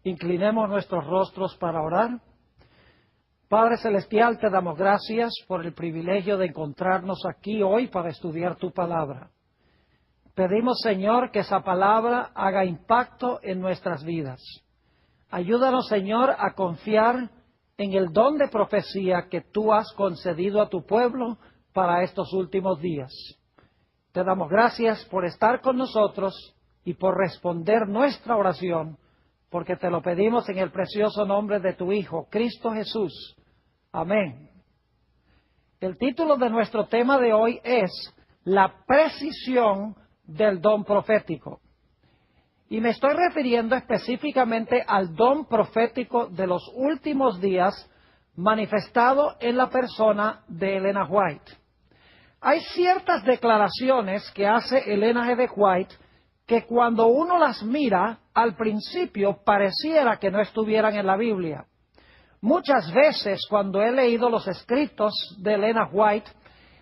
Inclinemos nuestros rostros para orar. Padre Celestial, te damos gracias por el privilegio de encontrarnos aquí hoy para estudiar tu palabra. Pedimos, Señor, que esa palabra haga impacto en nuestras vidas. Ayúdanos, Señor, a confiar en el don de profecía que tú has concedido a tu pueblo para estos últimos días. Te damos gracias por estar con nosotros y por responder nuestra oración, porque te lo pedimos en el precioso nombre de tu Hijo, Cristo Jesús. Amén. El título de nuestro tema de hoy es La precisión del don profético. Y me estoy refiriendo específicamente al don profético de los últimos días manifestado en la persona de Elena White. Hay ciertas declaraciones que hace Elena G. White que cuando uno las mira, al principio pareciera que no estuvieran en la Biblia. Muchas veces cuando he leído los escritos de Elena White,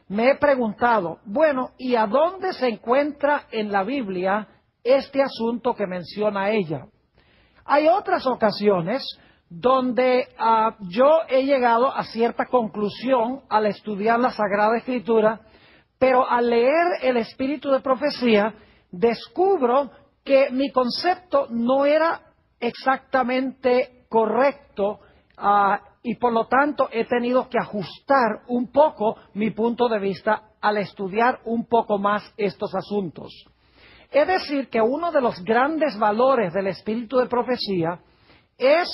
me he preguntado, bueno, ¿y a dónde se encuentra en la Biblia este asunto que menciona ella? Hay otras ocasiones donde yo he llegado a cierta conclusión al estudiar la Sagrada Escritura, pero al leer el Espíritu de Profecía, descubro que mi concepto no era exactamente correcto y por lo tanto he tenido que ajustar un poco mi punto de vista al estudiar un poco más estos asuntos. Es decir, que uno de los grandes valores del Espíritu de Profecía es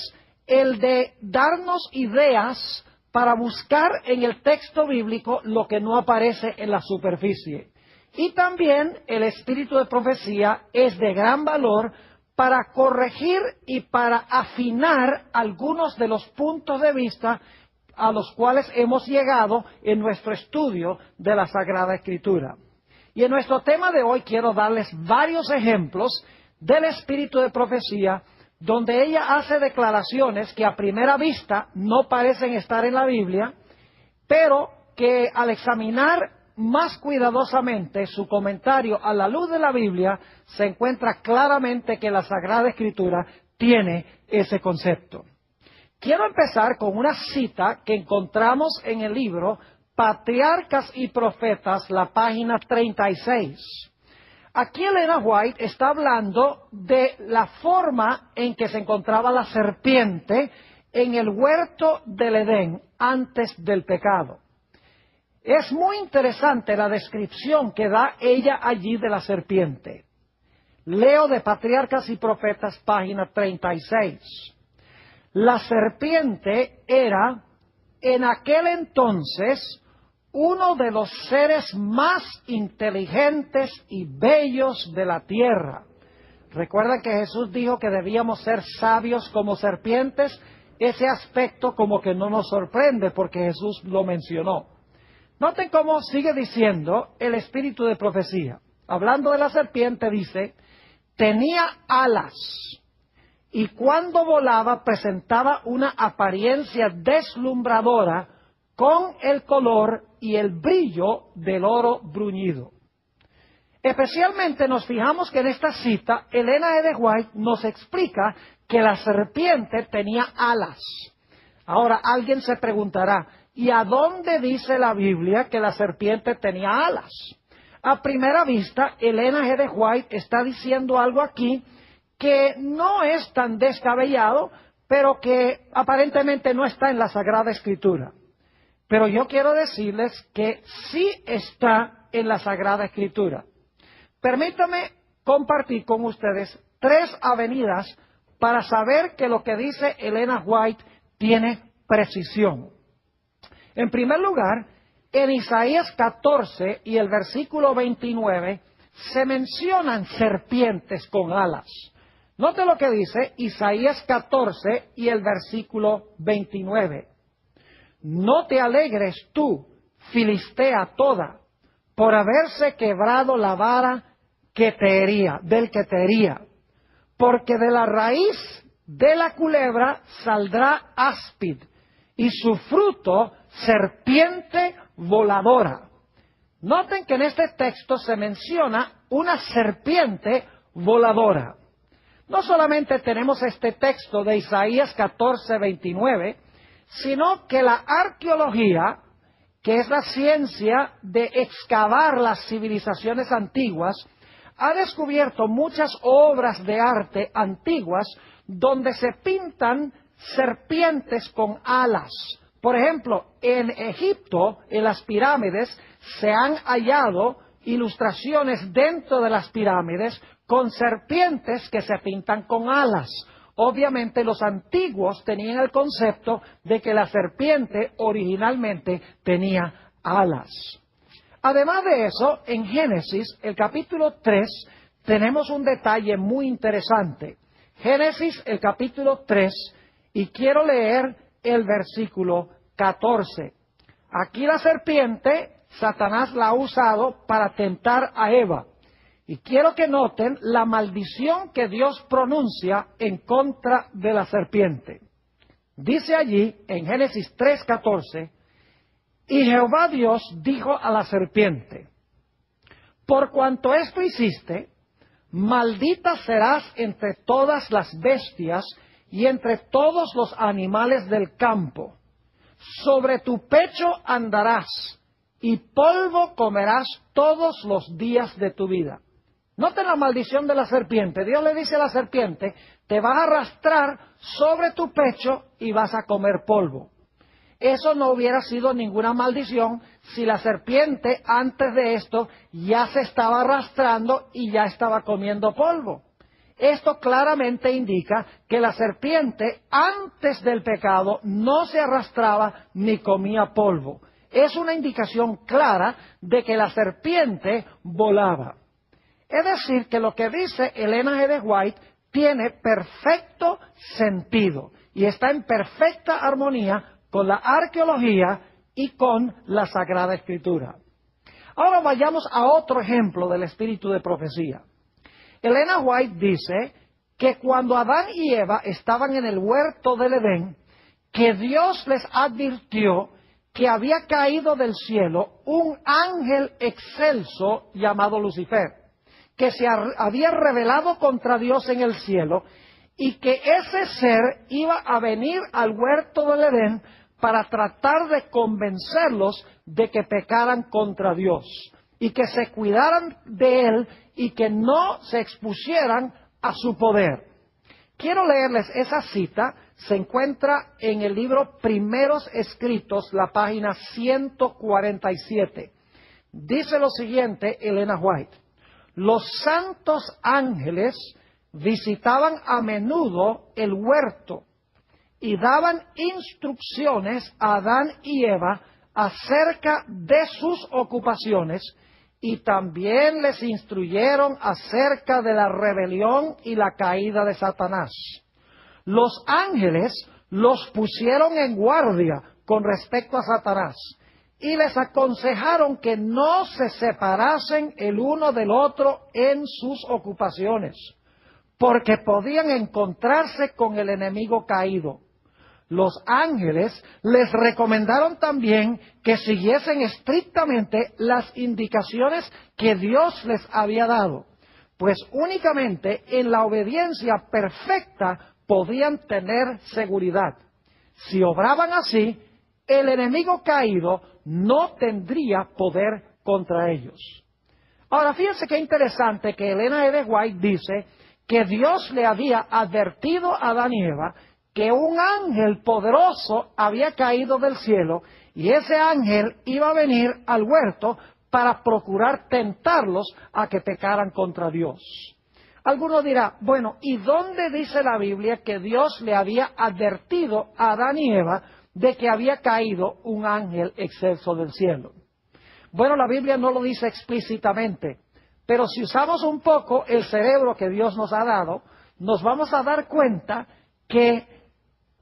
el de darnos ideas para buscar en el texto bíblico lo que no aparece en la superficie. Y también el Espíritu de Profecía es de gran valor para corregir y para afinar algunos de los puntos de vista a los cuales hemos llegado en nuestro estudio de la Sagrada Escritura. Y en nuestro tema de hoy quiero darles varios ejemplos del Espíritu de Profecía donde ella hace declaraciones que a primera vista no parecen estar en la Biblia, pero que al examinar más cuidadosamente su comentario a la luz de la Biblia, se encuentra claramente que la Sagrada Escritura tiene ese concepto. Quiero empezar con una cita que encontramos en el libro Patriarcas y Profetas, la página 36. Aquí Elena White está hablando de la forma en que se encontraba la serpiente en el huerto del Edén antes del pecado. Es muy interesante la descripción que da ella allí de la serpiente. Leo de Patriarcas y Profetas, página 36. La serpiente era, en aquel entonces, uno de los seres más inteligentes y bellos de la tierra. Recuerda que Jesús dijo que debíamos ser sabios como serpientes. Ese aspecto como que no nos sorprende porque Jesús lo mencionó. Noten cómo sigue diciendo el Espíritu de Profecía. Hablando de la serpiente dice, tenía alas y cuando volaba presentaba una apariencia deslumbradora con el color y el brillo del oro bruñido. Especialmente nos fijamos que en esta cita Elena G. White nos explica que la serpiente tenía alas. Ahora alguien se preguntará, ¿y a dónde dice la Biblia que la serpiente tenía alas? A primera vista, Elena G. White está diciendo algo aquí que no es tan descabellado, pero que aparentemente no está en la Sagrada Escritura. Pero yo quiero decirles que sí está en la Sagrada Escritura. Permítame compartir con ustedes 3 avenidas para saber que lo que dice Elena White tiene precisión. En primer lugar, en Isaías 14 y el versículo 29 se mencionan serpientes con alas. Note lo que dice Isaías 14 y el versículo 29. No te alegres tú, Filistea toda, por haberse quebrado la vara del que te hería, porque de la raíz de la culebra saldrá áspid, y su fruto serpiente voladora. Noten que en este texto se menciona una serpiente voladora. No solamente tenemos este texto de Isaías 14:29, sino que la arqueología, que es la ciencia de excavar las civilizaciones antiguas, ha descubierto muchas obras de arte antiguas donde se pintan serpientes con alas. Por ejemplo, en Egipto, en las pirámides, se han hallado ilustraciones dentro de las pirámides con serpientes que se pintan con alas. Obviamente los antiguos tenían el concepto de que la serpiente originalmente tenía alas. Además de eso, en Génesis, el capítulo 3, tenemos un detalle muy interesante. Génesis, el capítulo 3, y quiero leer el versículo 14. Aquí la serpiente, Satanás la ha usado para tentar a Eva. Y quiero que noten la maldición que Dios pronuncia en contra de la serpiente. Dice allí, en Génesis 3:14, y Jehová Dios dijo a la serpiente, por cuanto esto hiciste, maldita serás entre todas las bestias y entre todos los animales del campo. Sobre tu pecho andarás y polvo comerás todos los días de tu vida. Noten la maldición de la serpiente. Dios le dice a la serpiente, te vas a arrastrar sobre tu pecho y vas a comer polvo. Eso no hubiera sido ninguna maldición si la serpiente antes de esto ya se estaba arrastrando y ya estaba comiendo polvo. Esto claramente indica que la serpiente antes del pecado no se arrastraba ni comía polvo. Es una indicación clara de que la serpiente volaba. Es decir, que lo que dice Elena G. de White tiene perfecto sentido y está en perfecta armonía con la arqueología y con la Sagrada Escritura. Ahora vayamos a otro ejemplo del espíritu de profecía. Elena White dice que cuando Adán y Eva estaban en el huerto del Edén, que Dios les advirtió que había caído del cielo un ángel excelso llamado Lucifer, que se había rebelado contra Dios en el cielo y que ese ser iba a venir al huerto del Edén para tratar de convencerlos de que pecaran contra Dios y que se cuidaran de él y que no se expusieran a su poder. Quiero leerles esa cita, se encuentra en el libro Primeros Escritos, la página 147. Dice lo siguiente Elena White: los santos ángeles visitaban a menudo el huerto y daban instrucciones a Adán y Eva acerca de sus ocupaciones y también les instruyeron acerca de la rebelión y la caída de Satanás. Los ángeles los pusieron en guardia con respecto a Satanás y les aconsejaron que no se separasen el uno del otro en sus ocupaciones, porque podían encontrarse con el enemigo caído. Los ángeles les recomendaron también que siguiesen estrictamente las indicaciones que Dios les había dado, pues únicamente en la obediencia perfecta podían tener seguridad. Si obraban así, el enemigo caído no tendría poder contra ellos. Ahora, fíjense qué interesante que Elena G. de White dice que Dios le había advertido a Adán y Eva que un ángel poderoso había caído del cielo y ese ángel iba a venir al huerto para procurar tentarlos a que pecaran contra Dios. Alguno dirá, bueno, ¿y dónde dice la Biblia que Dios le había advertido a Adán y Eva de que había caído un ángel excelso del cielo? Bueno, la Biblia no lo dice explícitamente, pero si usamos un poco el cerebro que Dios nos ha dado, nos vamos a dar cuenta que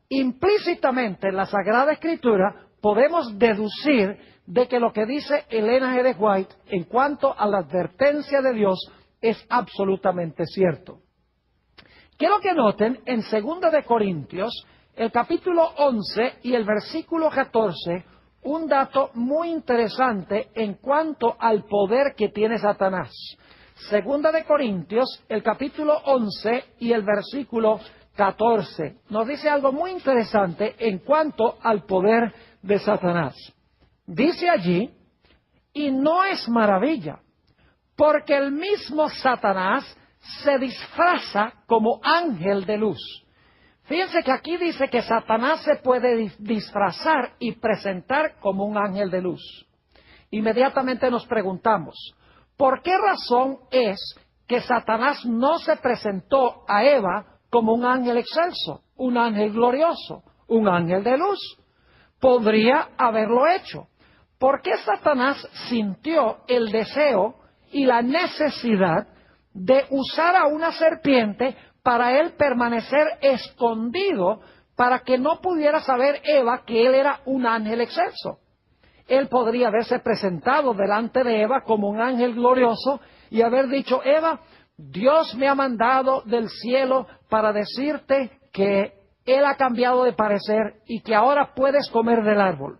implícitamente en la Sagrada Escritura podemos deducir de que lo que dice Elena G. de White en cuanto a la advertencia de Dios es absolutamente cierto. Quiero que noten en 2 de Corintios, el capítulo 11 y el versículo 14, un dato muy interesante en cuanto al poder que tiene Satanás. Segunda de Corintios, el capítulo 11 y el versículo 14. Nos dice algo muy interesante en cuanto al poder de Satanás. Dice allí, y no es maravilla, porque el mismo Satanás se disfraza como ángel de luz. Fíjense que aquí dice que Satanás se puede disfrazar y presentar como un ángel de luz. Inmediatamente nos preguntamos, ¿por qué razón es que Satanás no se presentó a Eva como un ángel excelso, un ángel glorioso, un ángel de luz? Podría haberlo hecho. ¿Por qué Satanás sintió el deseo y la necesidad de usar a una serpiente para él permanecer escondido, para que no pudiera saber Eva que él era un ángel excelso? Él podría haberse presentado delante de Eva como un ángel glorioso y haber dicho, Eva, Dios me ha mandado del cielo para decirte que Él ha cambiado de parecer y que ahora puedes comer del árbol.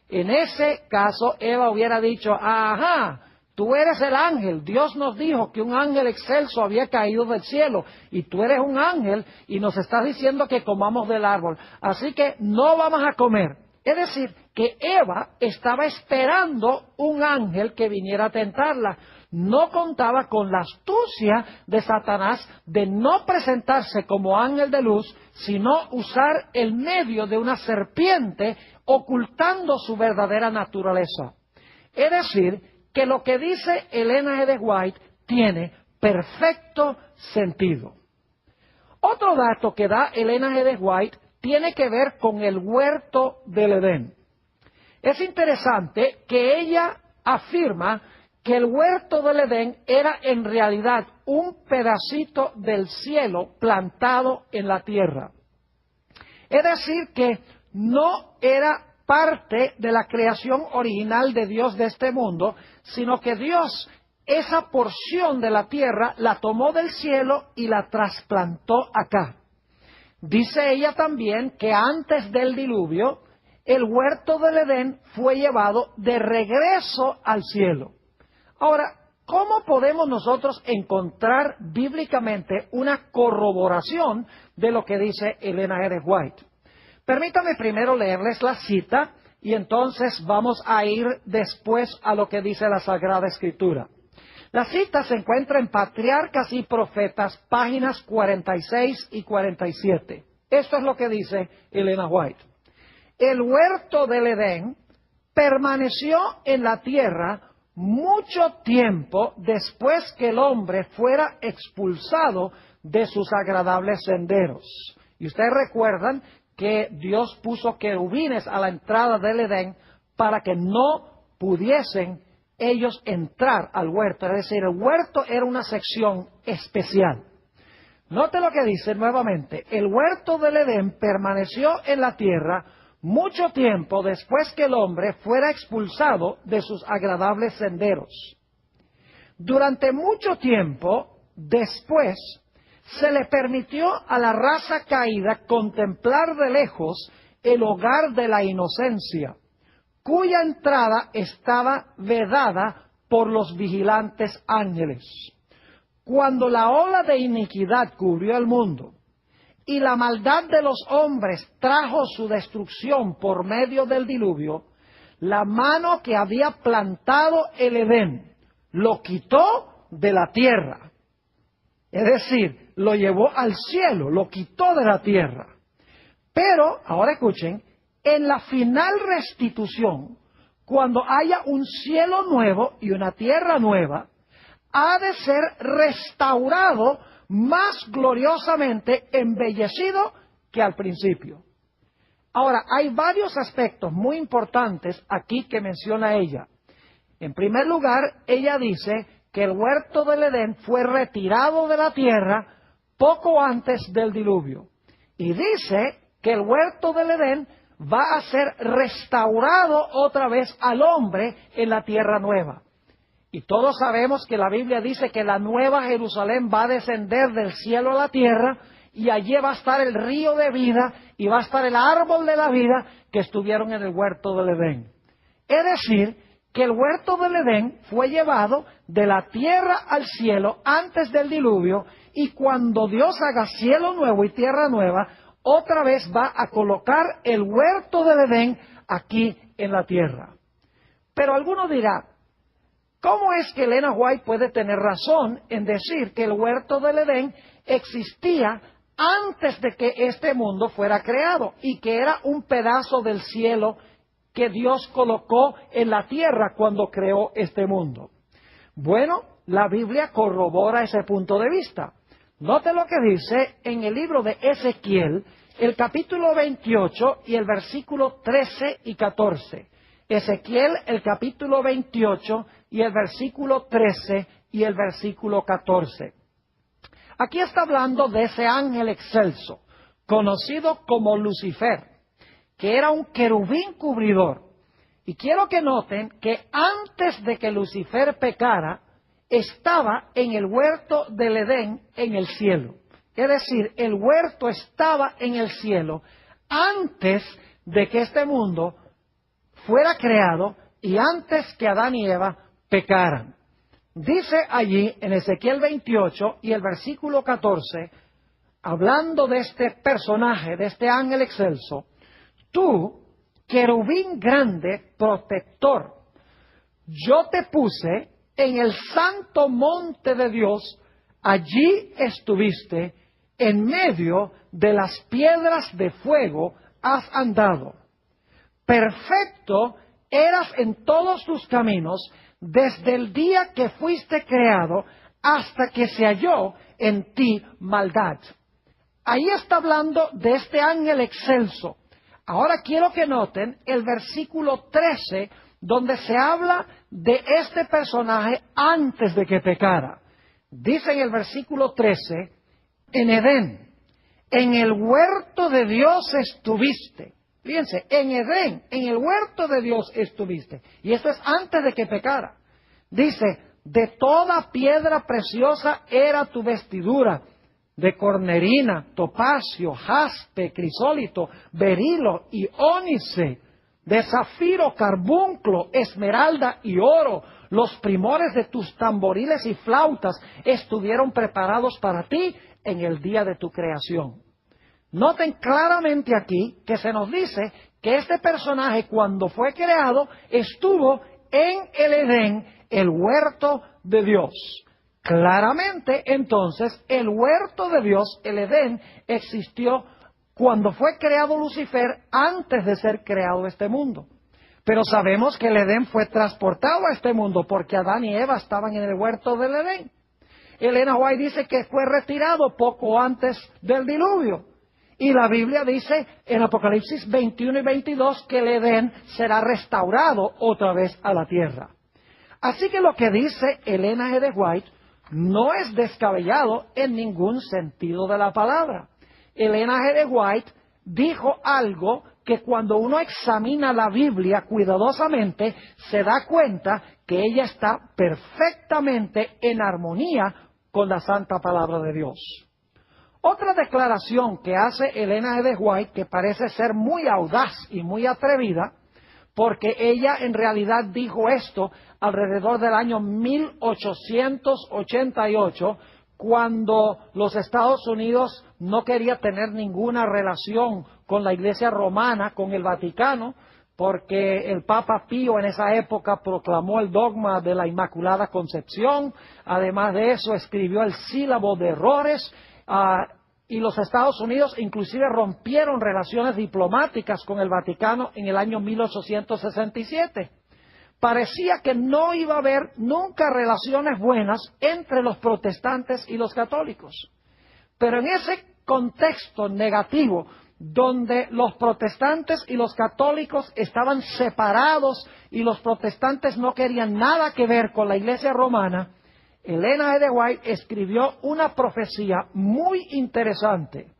En ese caso, Eva hubiera dicho, ajá, tú eres el ángel. Dios nos dijo que un ángel excelso había caído del cielo y tú eres un ángel y nos estás diciendo que comamos del árbol. Así que no vamos a comer. Es decir, que Eva estaba esperando un ángel que viniera a tentarla. No contaba con la astucia de Satanás de no presentarse como ángel de luz, sino usar el medio de una serpiente ocultando su verdadera naturaleza. Es decir, que lo que dice Elena G. de White tiene perfecto sentido. Otro dato que da Elena G. de White tiene que ver con el huerto del Edén. Es interesante que ella afirma que el huerto del Edén era en realidad un pedacito del cielo plantado en la tierra. Es decir, que no era parte de la creación original de Dios de este mundo, sino que Dios esa porción de la tierra la tomó del cielo y la trasplantó acá. Dice ella también que antes del diluvio, el huerto del Edén fue llevado de regreso al cielo. Ahora, ¿cómo podemos nosotros encontrar bíblicamente una corroboración de lo que dice Elena G. de White? Permítame primero leerles la cita y entonces vamos a ir después a lo que dice la Sagrada Escritura. La cita se encuentra en Patriarcas y Profetas, páginas 46 y 47. Esto es lo que dice Elena White. El huerto del Edén permaneció en la tierra mucho tiempo después que el hombre fuera expulsado de sus agradables senderos. Y ustedes recuerdan que Dios puso querubines a la entrada del Edén para que no pudiesen ellos entrar al huerto. Es decir, el huerto era una sección especial. Note lo que dice nuevamente. El huerto del Edén permaneció en la tierra mucho tiempo después que el hombre fuera expulsado de sus agradables senderos. Durante mucho tiempo después se le permitió a la raza caída contemplar de lejos el hogar de la inocencia, cuya entrada estaba vedada por los vigilantes ángeles. Cuando la ola de iniquidad cubrió el mundo y la maldad de los hombres trajo su destrucción por medio del diluvio, la mano que había plantado el Edén lo quitó de la tierra. Es decir, lo llevó al cielo, lo quitó de la tierra. Pero, ahora escuchen, en la final restitución, cuando haya un cielo nuevo y una tierra nueva, ha de ser restaurado más gloriosamente embellecido que al principio. Ahora, hay varios aspectos muy importantes aquí que menciona ella. En primer lugar, ella dice que el huerto del Edén fue retirado de la tierra poco antes del diluvio. Y dice que el huerto del Edén va a ser restaurado otra vez al hombre en la tierra nueva. Y todos sabemos que la Biblia dice que la nueva Jerusalén va a descender del cielo a la tierra y allí va a estar el río de vida y va a estar el árbol de la vida que estuvieron en el huerto del Edén. Es decir, que el huerto del Edén fue llevado de la tierra al cielo antes del diluvio, y cuando Dios haga cielo nuevo y tierra nueva, otra vez va a colocar el huerto del Edén aquí en la tierra. Pero alguno dirá, ¿cómo es que Elena White puede tener razón en decir que el huerto del Edén existía antes de que este mundo fuera creado y que era un pedazo del cielo que Dios colocó en la tierra cuando creó este mundo? Bueno, la Biblia corrobora ese punto de vista. Note lo que dice en el libro de Ezequiel, el capítulo 28 y el versículo 13 y 14. Ezequiel, el capítulo 28 y el versículo 13 y el versículo 14. Aquí está hablando de ese ángel excelso, conocido como Lucifer, que era un querubín cubridor. Y quiero que noten que antes de que Lucifer pecara, estaba en el huerto del Edén en el cielo. Es decir, el huerto estaba en el cielo antes de que este mundo fuera creado y antes que Adán y Eva pecaran. Dice allí en Ezequiel 28 y el versículo 14, hablando de este personaje, de este ángel excelso: tú, querubín grande, protector, yo te puse en el santo monte de Dios, allí estuviste, en medio de las piedras de fuego has andado. Perfecto eras en todos tus caminos, desde el día que fuiste creado hasta que se halló en ti maldad. Ahí está hablando de este ángel excelso. Ahora quiero que noten el versículo 13, donde se habla de este personaje antes de que pecara. Dice en el versículo 13, en Edén, en el huerto de Dios estuviste. Fíjense, en Edén, en el huerto de Dios estuviste. Y esto es antes de que pecara. Dice, de toda piedra preciosa era tu vestidura, de cornerina, topacio, jaspe, crisólito, berilo y ónice, de zafiro, carbunclo, esmeralda y oro. Los primores de tus tamboriles y flautas estuvieron preparados para ti en el día de tu creación. Noten claramente aquí que se nos dice que este personaje, cuando fue creado, estuvo en el Edén, el huerto de Dios. Claramente, entonces, el huerto de Dios, el Edén, existió cuando fue creado Lucifer, antes de ser creado este mundo. Pero sabemos que el Edén fue transportado a este mundo porque Adán y Eva estaban en el huerto del Edén. Elena White dice que fue retirado poco antes del diluvio. Y la Biblia dice en Apocalipsis 21 y 22 que el Edén será restaurado otra vez a la tierra. Así que lo que dice Elena G. White no es descabellado en ningún sentido de la palabra. Elena G. White dijo algo que cuando uno examina la Biblia cuidadosamente se da cuenta que ella está perfectamente en armonía con la santa palabra de Dios. Otra declaración que hace Elena G. White, que parece ser muy audaz y muy atrevida, porque ella en realidad dijo esto alrededor del año 1888, cuando los Estados Unidos no quería tener ninguna relación con la Iglesia Romana, con el Vaticano, porque el Papa Pío en esa época proclamó el dogma de la Inmaculada Concepción. Además de eso, escribió el sílabo de errores, y los Estados Unidos inclusive rompieron relaciones diplomáticas con el Vaticano en el año 1867. Parecía que no iba a haber nunca relaciones buenas entre los protestantes y los católicos. Pero en ese contexto negativo, donde los protestantes y los católicos estaban separados y los protestantes no querían nada que ver con la Iglesia Romana, Elena G. White escribió una profecía muy interesante.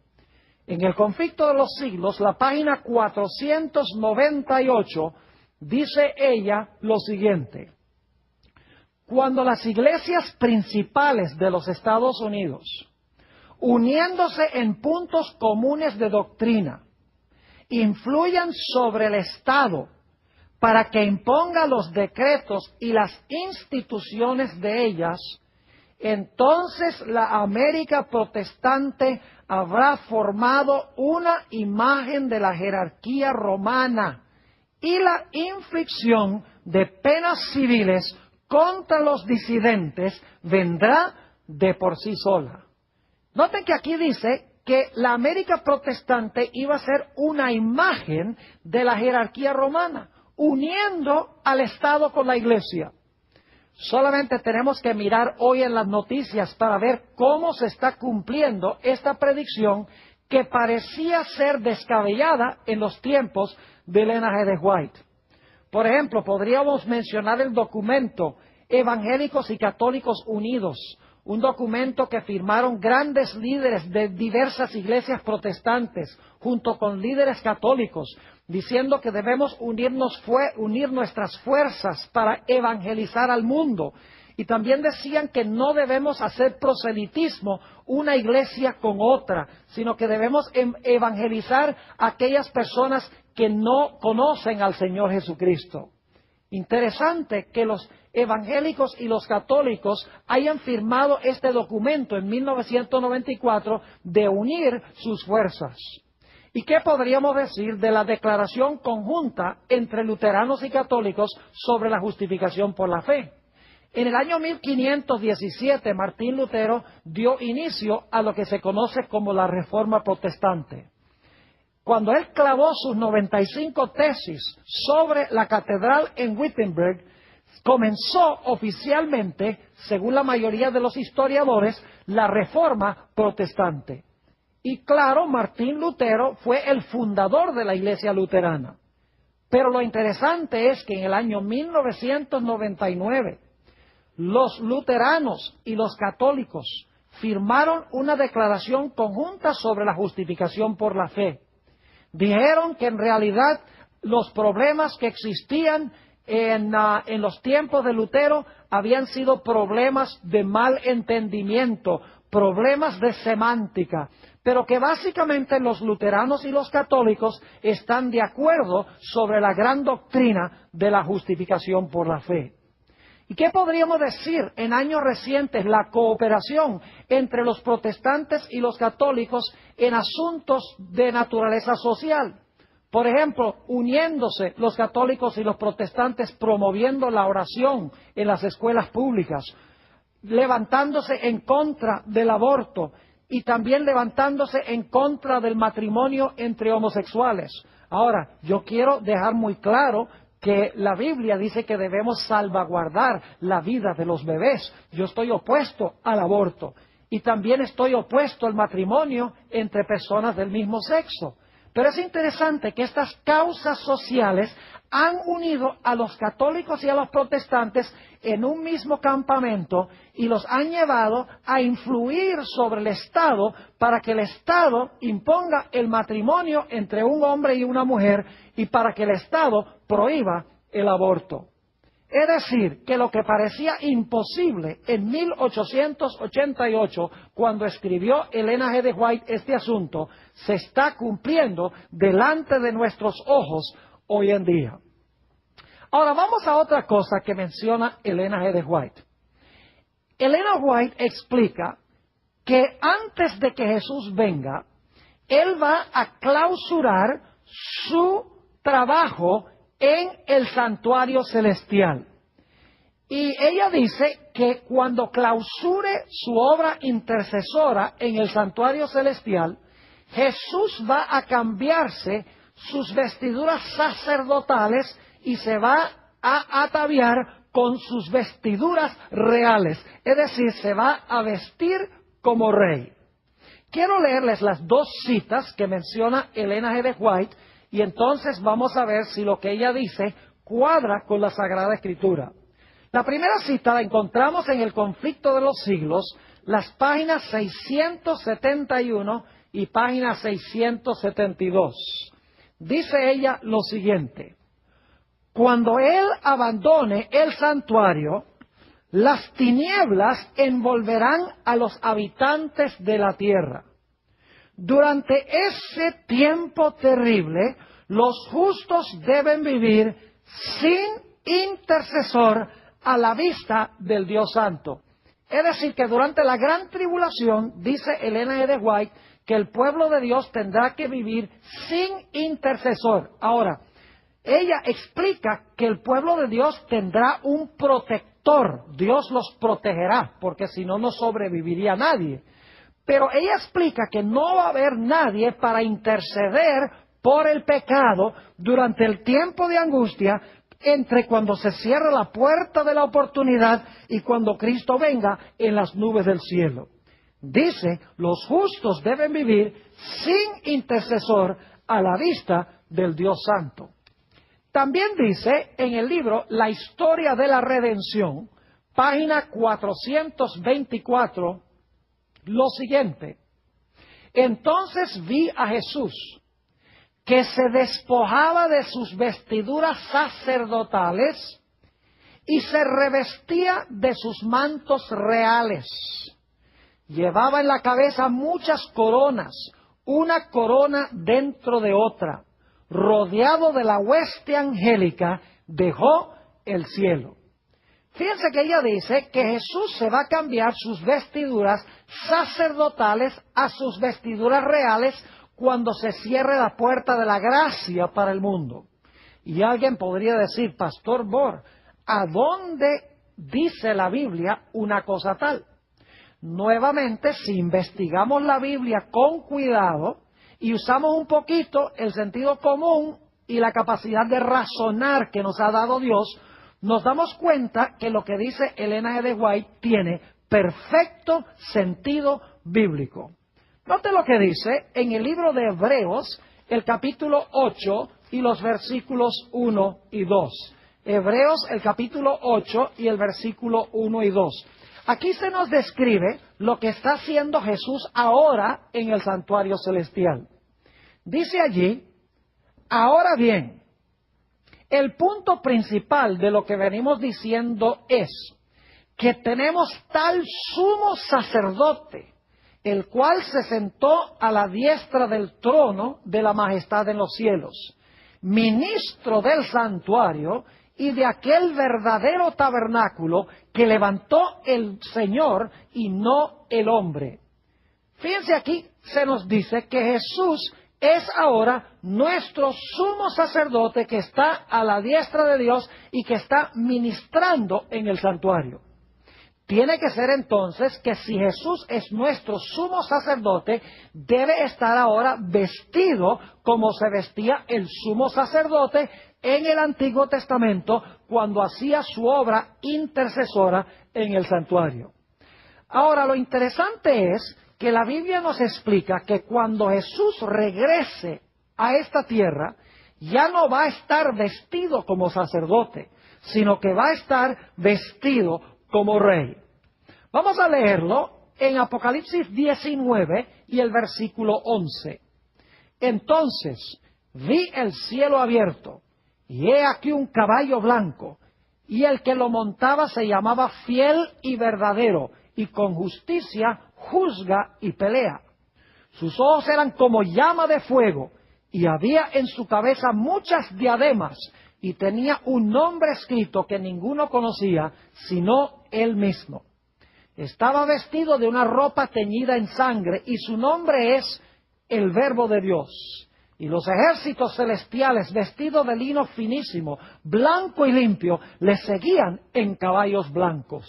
En el Conflicto de los Siglos, la página 498, dice ella lo siguiente: cuando las iglesias principales de los Estados Unidos, uniéndose en puntos comunes de doctrina, influyan sobre el Estado para que imponga los decretos y las instituciones de ellas, entonces la América protestante habrá formado una imagen de la jerarquía romana y la inflicción de penas civiles contra los disidentes vendrá de por sí sola. Noten que aquí dice que la América protestante iba a ser una imagen de la jerarquía romana, uniendo al Estado con la Iglesia. Solamente tenemos que mirar hoy en las noticias para ver cómo se está cumpliendo esta predicción que parecía ser descabellada en los tiempos de Elena G. de White. Por ejemplo, podríamos mencionar el documento Evangélicos y Católicos Unidos, un documento que firmaron grandes líderes de diversas iglesias protestantes junto con líderes católicos, diciendo que debemos unir nuestras fuerzas para evangelizar al mundo. Y también decían que no debemos hacer proselitismo una iglesia con otra, sino que debemos evangelizar a aquellas personas que no conocen al Señor Jesucristo. Interesante que los evangélicos y los católicos hayan firmado este documento en 1994 de unir sus fuerzas. ¿Y qué podríamos decir de la declaración conjunta entre luteranos y católicos sobre la justificación por la fe? En el año 1517, Martín Lutero dio inicio a lo que se conoce como la Reforma Protestante. Cuando él clavó sus 95 tesis sobre la catedral en Wittenberg, comenzó oficialmente, según la mayoría de los historiadores, la Reforma Protestante. Y claro, Martín Lutero fue el fundador de la Iglesia Luterana. Pero lo interesante es que en el año 1999, los luteranos y los católicos firmaron una declaración conjunta sobre la justificación por la fe. Dijeron que en realidad los problemas que existían en los tiempos de Lutero habían sido problemas de mal entendimiento, problemas de semántica, pero que básicamente los luteranos y los católicos están de acuerdo sobre la gran doctrina de la justificación por la fe. ¿Y qué podríamos decir en años recientes? La cooperación entre los protestantes y los católicos en asuntos de naturaleza social. Por ejemplo, uniéndose los católicos y los protestantes promoviendo la oración en las escuelas públicas, levantándose en contra del aborto y también levantándose en contra del matrimonio entre homosexuales. Ahora, yo quiero dejar muy claro que la Biblia dice que debemos salvaguardar la vida de los bebés. Yo estoy opuesto al aborto y también estoy opuesto al matrimonio entre personas del mismo sexo. Pero es interesante que estas causas sociales han unido a los católicos y a los protestantes en un mismo campamento y los han llevado a influir sobre el Estado para que el Estado imponga el matrimonio entre un hombre y una mujer y para que el Estado prohíba el aborto. Es decir, que lo que parecía imposible en 1888, cuando escribió Elena G. de White este asunto, se está cumpliendo delante de nuestros ojos hoy en día. Ahora vamos a otra cosa que menciona Elena G. de White. Elena White explica que antes de que Jesús venga, Él va a clausurar su trabajo en el santuario celestial. Y ella dice que cuando clausure su obra intercesora en el santuario celestial, Jesús va a cambiarse sus vestiduras sacerdotales y se va a ataviar con sus vestiduras reales. Es decir, se va a vestir como rey. Quiero leerles las dos citas que menciona Elena G. de White y entonces vamos a ver si lo que ella dice cuadra con la Sagrada Escritura. La primera cita la encontramos en el Conflicto de los Siglos, las páginas 671 y página 672. Dice ella lo siguiente: cuando Él abandone el santuario, las tinieblas envolverán a los habitantes de la tierra. Durante ese tiempo terrible, los justos deben vivir sin intercesor a la vista del Dios Santo. Es decir, que durante la gran tribulación, dice Elena G. de White, que el pueblo de Dios tendrá que vivir sin intercesor. Ahora, ella explica que el pueblo de Dios tendrá un protector. Dios los protegerá, porque si no, no sobreviviría nadie. Pero ella explica que no va a haber nadie para interceder por el pecado durante el tiempo de angustia entre cuando se cierra la puerta de la oportunidad y cuando Cristo venga en las nubes del cielo. Dice, los justos deben vivir sin intercesor a la vista del Dios Santo. También dice en el libro La historia de la redención, página 424, lo siguiente: entonces vi a Jesús, que se despojaba de sus vestiduras sacerdotales y se revestía de sus mantos reales. Llevaba en la cabeza muchas coronas, una corona dentro de otra. Rodeado de la hueste angélica, dejó el cielo. Fíjense que ella dice que Jesús se va a cambiar sus vestiduras sacerdotales a sus vestiduras reales cuando se cierre la puerta de la gracia para el mundo. Y alguien podría decir, Pastor Bor, ¿a dónde dice la Biblia una cosa tal? Nuevamente, si investigamos la Biblia con cuidado y usamos un poquito el sentido común y la capacidad de razonar que nos ha dado Dios, nos damos cuenta que lo que dice Elena G. de White tiene perfecto sentido bíblico. Note lo que dice en el libro de Hebreos, el capítulo 8 y los versículos 1 y 2. Hebreos, el capítulo 8 y el versículo 1 y 2. Aquí se nos describe lo que está haciendo Jesús ahora en el santuario celestial. Dice allí, ahora bien, el punto principal de lo que venimos diciendo es que tenemos tal sumo sacerdote, el cual se sentó a la diestra del trono de la majestad en los cielos, ministro del santuario y de aquel verdadero tabernáculo que levantó el Señor y no el hombre. Fíjense aquí, se nos dice que Jesús es ahora nuestro sumo sacerdote que está a la diestra de Dios y que está ministrando en el santuario. Tiene que ser entonces que si Jesús es nuestro sumo sacerdote, debe estar ahora vestido como se vestía el sumo sacerdote en el Antiguo Testamento cuando hacía su obra intercesora en el santuario. Ahora, lo interesante es que la Biblia nos explica que cuando Jesús regrese a esta tierra, ya no va a estar vestido como sacerdote, sino que va a estar vestido como rey. Vamos a leerlo en Apocalipsis 19 y el versículo 11. Entonces vi el cielo abierto, y he aquí un caballo blanco, y el que lo montaba se llamaba Fiel y Verdadero, y con justicia juzga y pelea. Sus ojos eran como llama de fuego, y había en su cabeza muchas diademas, y tenía un nombre escrito que ninguno conocía, sino él mismo. Estaba vestido de una ropa teñida en sangre, y su nombre es el Verbo de Dios. Y los ejércitos celestiales, vestidos de lino finísimo, blanco y limpio, le seguían en caballos blancos.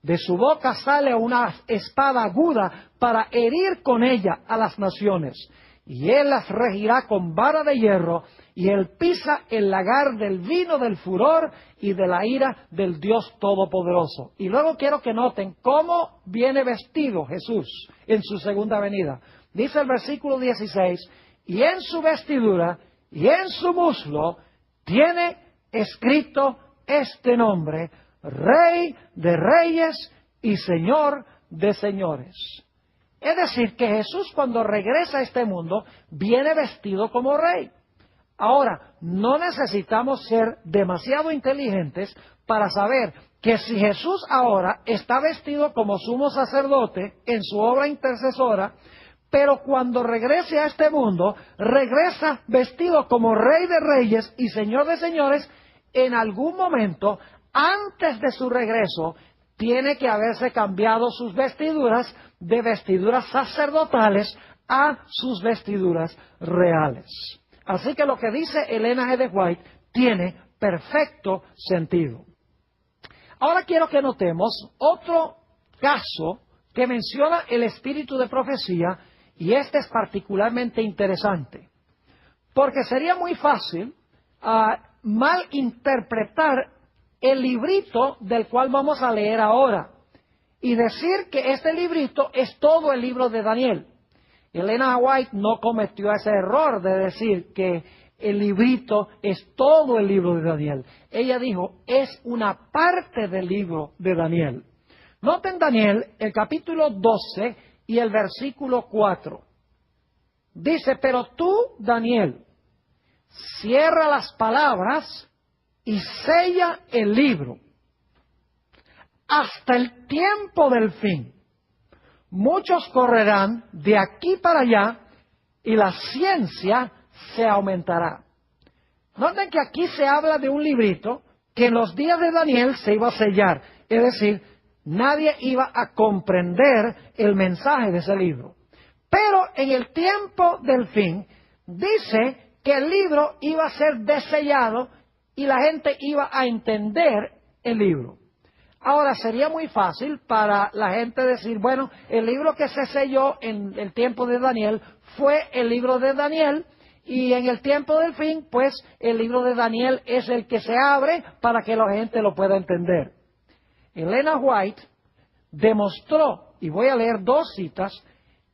De su boca sale una espada aguda para herir con ella a las naciones. Y él las regirá con vara de hierro, y él pisa el lagar del vino del furor y de la ira del Dios Todopoderoso. Y luego quiero que noten cómo viene vestido Jesús en su segunda venida. Dice el versículo 16, y en su vestidura y en su muslo tiene escrito este nombre: Rey de Reyes y Señor de Señores. Es decir, que Jesús cuando regresa a este mundo viene vestido como rey. Ahora, no necesitamos ser demasiado inteligentes para saber que si Jesús ahora está vestido como sumo sacerdote en su obra intercesora, pero cuando regrese a este mundo, regresa vestido como Rey de Reyes y Señor de Señores. En algún momento, antes de su regreso, tiene que haberse cambiado sus vestiduras de vestiduras sacerdotales a sus vestiduras reales. Así que lo que dice Elena G. de White tiene perfecto sentido. Ahora quiero que notemos otro caso que menciona el espíritu de profecía, y este es particularmente interesante, porque sería muy fácil malinterpretar el librito del cual vamos a leer ahora y decir que este librito es todo el libro de Daniel. Elena White no cometió ese error de decir que el librito es todo el libro de Daniel. Ella dijo, es una parte del libro de Daniel. Noten Daniel, el capítulo 12 y el versículo 4. Dice, pero tú, Daniel, cierra las palabras y sella el libro hasta el tiempo del fin. Muchos correrán de aquí para allá y la ciencia se aumentará. Noten que aquí se habla de un librito que en los días de Daniel se iba a sellar. Es decir, nadie iba a comprender el mensaje de ese libro. Pero en el tiempo del fin, dice que el libro iba a ser desellado y la gente iba a entender el libro. Ahora, sería muy fácil para la gente decir, bueno, el libro que se selló en el tiempo de Daniel fue el libro de Daniel, y en el tiempo del fin, pues, el libro de Daniel es el que se abre para que la gente lo pueda entender. Elena White demostró, y voy a leer dos citas,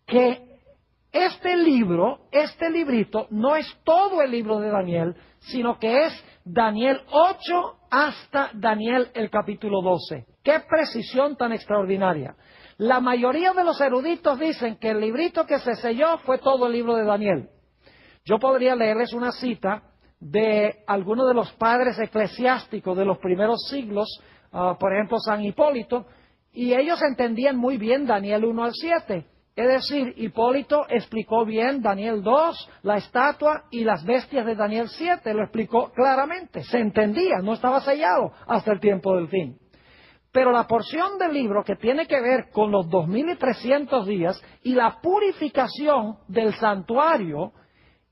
que este librito, no es todo el libro de Daniel, sino que es Daniel 8 hasta Daniel el capítulo 12. ¡Qué precisión tan extraordinaria! La mayoría de los eruditos dicen que el librito que se selló fue todo el libro de Daniel. Yo podría leerles una cita de algunos de los padres eclesiásticos de los primeros siglos, por ejemplo San Hipólito, y ellos entendían muy bien Daniel 1 al 7. Es decir, Hipólito explicó bien Daniel 2, la estatua y las bestias de Daniel 7, lo explicó claramente, se entendía, no estaba sellado hasta el tiempo del fin. Pero la porción del libro que tiene que ver con los 2300 días y la purificación del santuario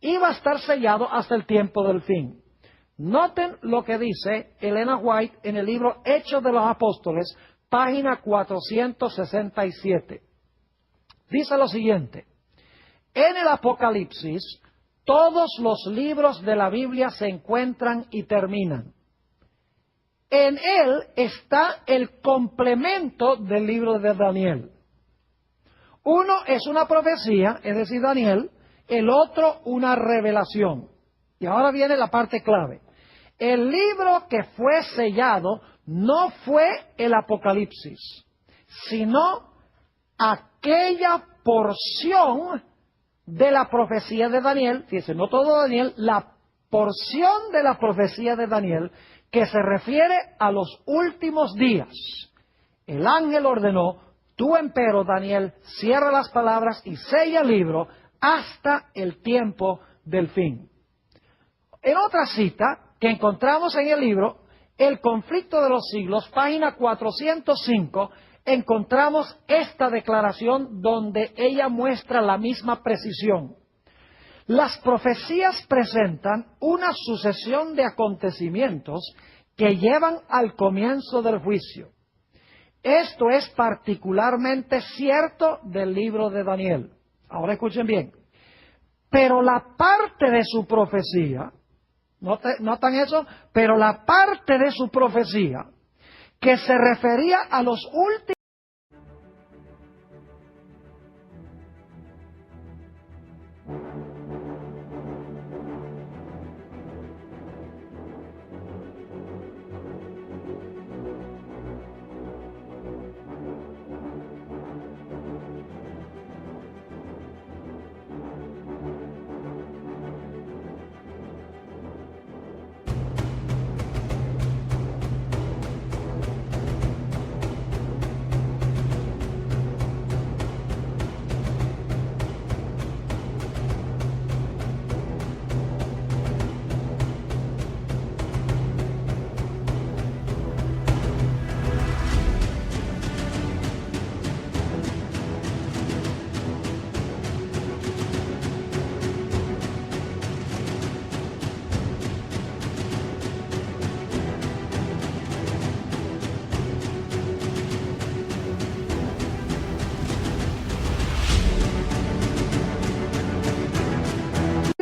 iba a estar sellado hasta el tiempo del fin. Noten lo que dice Elena White en el libro Hechos de los Apóstoles, página 467. Dice lo siguiente: en el Apocalipsis, todos los libros de la Biblia se encuentran y terminan. En él está el complemento del libro de Daniel. Uno es una profecía, es decir, Daniel, el otro una revelación. Y ahora viene la parte clave. El libro que fue sellado no fue el Apocalipsis, sino aquella porción de la profecía de Daniel, fíjense, no todo Daniel, la porción de la profecía de Daniel que se refiere a los últimos días. El ángel ordenó, tú empero, Daniel, cierra las palabras y sella el libro hasta el tiempo del fin. En otra cita que encontramos en el libro, El conflicto de los siglos, página 405, encontramos esta declaración donde ella muestra la misma precisión. Las profecías presentan una sucesión de acontecimientos que llevan al comienzo del juicio. Esto es particularmente cierto del libro de Daniel. Ahora escuchen bien. Pero la parte de su profecía, ¿notan eso? Pero la parte de su profecía que se refería a los últimos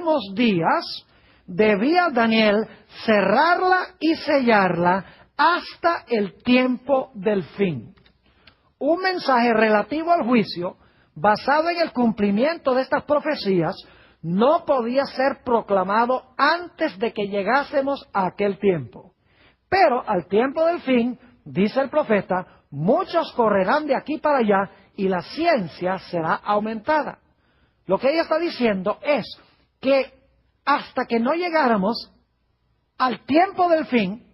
últimos días debía Daniel cerrarla y sellarla hasta el tiempo del fin. Un mensaje relativo al juicio, basado en el cumplimiento de estas profecías, no podía ser proclamado antes de que llegásemos a aquel tiempo. Pero al tiempo del fin, dice el profeta, muchos correrán de aquí para allá y la ciencia será aumentada. Lo que ella está diciendo es que hasta que no llegáramos al tiempo del fin,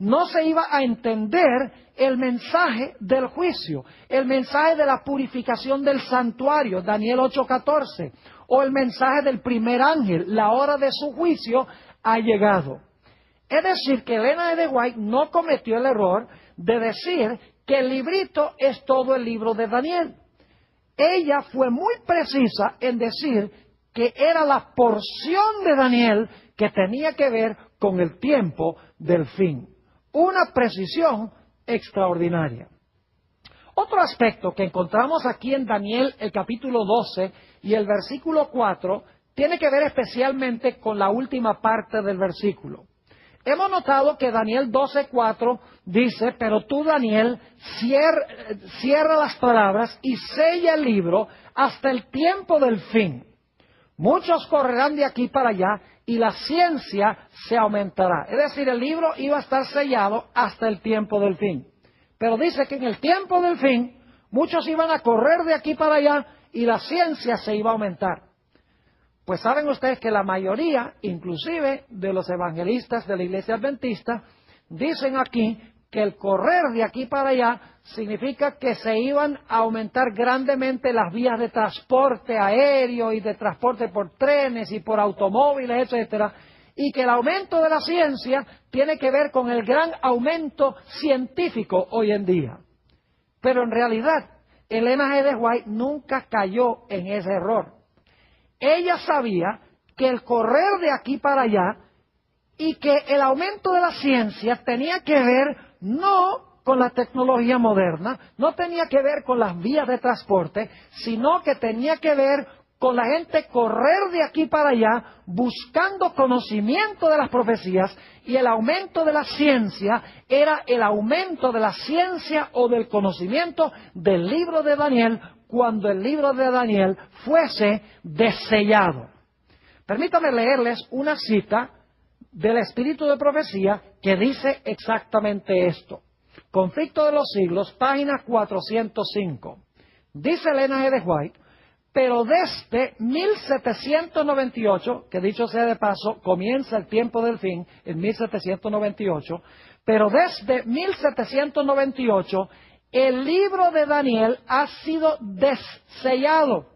no se iba a entender el mensaje del juicio, el mensaje de la purificación del santuario, Daniel 8:14, o el mensaje del primer ángel, la hora de su juicio ha llegado. Es decir, que Elena G. White no cometió el error de decir que el librito es todo el libro de Daniel. Ella fue muy precisa en decir que era la porción de Daniel que tenía que ver con el tiempo del fin. Una precisión extraordinaria. Otro aspecto que encontramos aquí en Daniel, el capítulo 12 y el versículo 4, tiene que ver especialmente con la última parte del versículo. Hemos notado que Daniel 12:4 dice, pero tú, Daniel, cierra las palabras y sella el libro hasta el tiempo del fin. Muchos correrán de aquí para allá y la ciencia se aumentará. Es decir, el libro iba a estar sellado hasta el tiempo del fin. Pero dice que en el tiempo del fin, muchos iban a correr de aquí para allá y la ciencia se iba a aumentar. Pues saben ustedes que la mayoría, inclusive de los evangelistas de la Iglesia Adventista, dicen aquí que el correr de aquí para allá significa que se iban a aumentar grandemente las vías de transporte aéreo y de transporte por trenes y por automóviles, etcétera, y que el aumento de la ciencia tiene que ver con el gran aumento científico hoy en día. Pero en realidad, Elena G. White nunca cayó en ese error. Ella sabía que el correr de aquí para allá y que el aumento de la ciencia tenía que ver no con la tecnología moderna, no tenía que ver con las vías de transporte, sino que tenía que ver con la gente correr de aquí para allá buscando conocimiento de las profecías, y el aumento de la ciencia era el aumento de la ciencia o del conocimiento del libro de Daniel cuando el libro de Daniel fuese desellado. Permítanme leerles una cita del Espíritu de Profecía que dice exactamente esto. Conflicto de los Siglos, página 405. Dice Elena G. White, pero desde 1798, que dicho sea de paso, comienza el tiempo del fin en 1798, pero desde 1798 el libro de Daniel ha sido desellado.